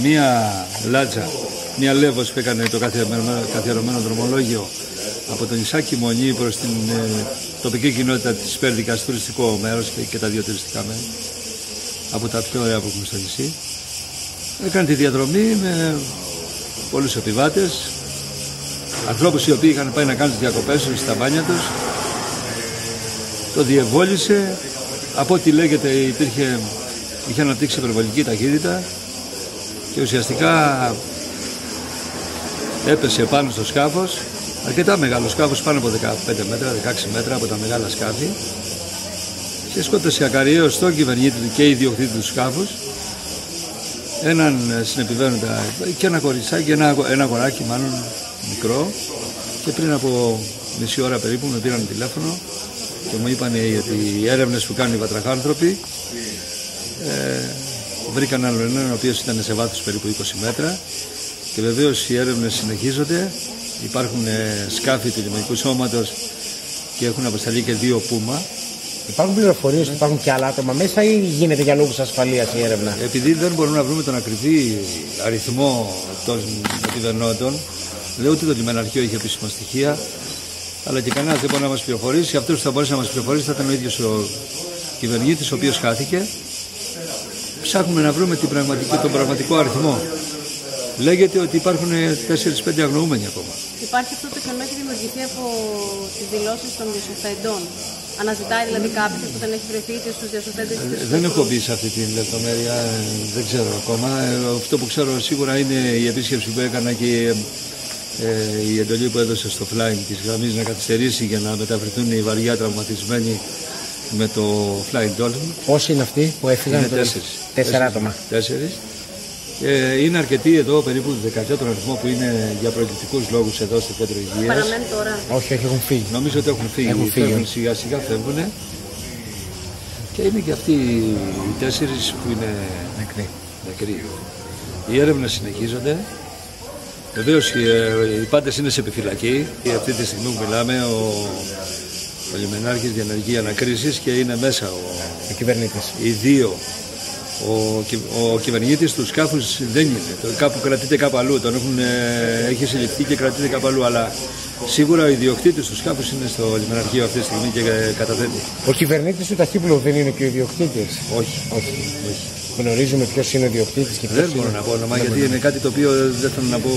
μία λάτσα, μία Λέβος που έκανε το καθιερωμένο δρομολόγιο από τον Ισάκη Μονή προς την τοπική κοινότητα της Πέρδικας, τουριστικό μέρος και τα δύο τουριστικά μέρη, από τα πιο ωραία που έχουμε στο νησί. Έκανε τη διαδρομή με πολλούς επιβάτες, ανθρώπους οι οποίοι είχαν πάει να κάνουν τις διακοπές τους στα μπάνια τους. Το διευόλυσε, από ό,τι λέγεται είχε αναπτύξει υπερβολική ταχύτητα και ουσιαστικά έπεσε πάνω στο σκάφος, αρκετά μεγάλο σκάφος, πάνω από 15 μέτρα, 16 μέτρα από τα μεγάλα σκάφη, και σκότωσε ακαριέως τον κυβερνήτη και ιδιοκτήτη του σκάφους, έναν συνεπιβαίνοντα και ένα κοριτσάκι, ένα αγοράκι μάλλον μικρό, και πριν από μισή ώρα περίπου με πήραν τηλέφωνο και μου είπαν ότι οι έρευνες που κάνουν οι βατραχάνθρωποι βρήκαν άλλον έναν ο οποίος ήταν σε βάθος περίπου 20 μέτρα, και βεβαίως οι έρευνες συνεχίζονται. Υπάρχουν σκάφη του λιμενικού σώματος και έχουν αποσταλεί και 2 πούμα. Υπάρχουν πληροφορίες ότι υπάρχουν και άλλα άτομα μέσα ή γίνεται για λόγους ασφαλείας η έρευνα? Επειδή δεν μπορούμε να βρούμε τον ακριβή αριθμό των επιβερνόντων, λέω ότι το λιμεναρχείο είχε επίσημα στοιχεία, αλλά και κανένας δεν μπορεί να μας πληροφορήσει. Αυτός που θα μπορέσει να μας πληροφορήσει θα ήταν ο ίδιος ο κυβερνήτης, ο οποίος χάθηκε. Ψάχνουμε να βρούμε τον πραγματικό αριθμό. Λέγεται ότι υπάρχουν 4-5 αγνοούμενοι ακόμα. Υπάρχει αυτό το κενό, έχει δημιουργηθεί από τις δηλώσεις των διασωθέντων. Αναζητάει δηλαδή κάποιος που δεν έχει βρεθεί είτε στους διασωθέντες είτε στους... Δεν έχω μπει σε αυτή την λεπτομέρεια, δεν ξέρω ακόμα. Αυτό που ξέρω σίγουρα είναι η επίσκεψη που έκανα και η εντολή που έδωσε στο flying της γραμμής να καθυστερήσει για να μεταφερθούν οι βαριά τραυματισμένοι με το Flying Dolphin. Πόσοι είναι αυτοί που έφυγαν? Είναι 4 άτομα. 4. Είναι αρκετοί εδώ, περίπου 17 τον αριθμό που είναι για προληπτικούς λόγους εδώ στο κέντρο υγείας. Παραμένουν τώρα? Όχι, έχουν φύγει. Νομίζω ότι έχουν φύγει. Φεύγουν σιγά σιγά, φεύγουν. Και είναι και αυτοί οι 4 που είναι νεκροί. Οι έρευνες συνεχίζονται. Βεβαίως οι πάντες είναι σε επιφυλακή. Αυτή τη στιγμή που μιλάμε ο λιμενάρχης διενεργεί ανακρίσεις και είναι μέσα ο κυβερνήτης. Οι 2. Ο κυβερνήτης του σκάφους δεν είναι. Κάπου κρατείται κάπου αλλού. Έχει συλληφθεί και κρατείται κάπου αλλού. Αλλά σίγουρα ο ιδιοκτήτης του σκάφους είναι στο λιμεναρχείο αυτή τη στιγμή και καταθέτει. Ο κυβερνήτης του ταχύπλου δεν είναι και ο ιδιοκτήτης? Όχι. Γνωρίζουμε ποιος είναι ο ιδιοκτήτης και ποιος δεν μπορώ να πω όνομα, γιατί είναι κάτι το οποίο δεν θέλω να πω.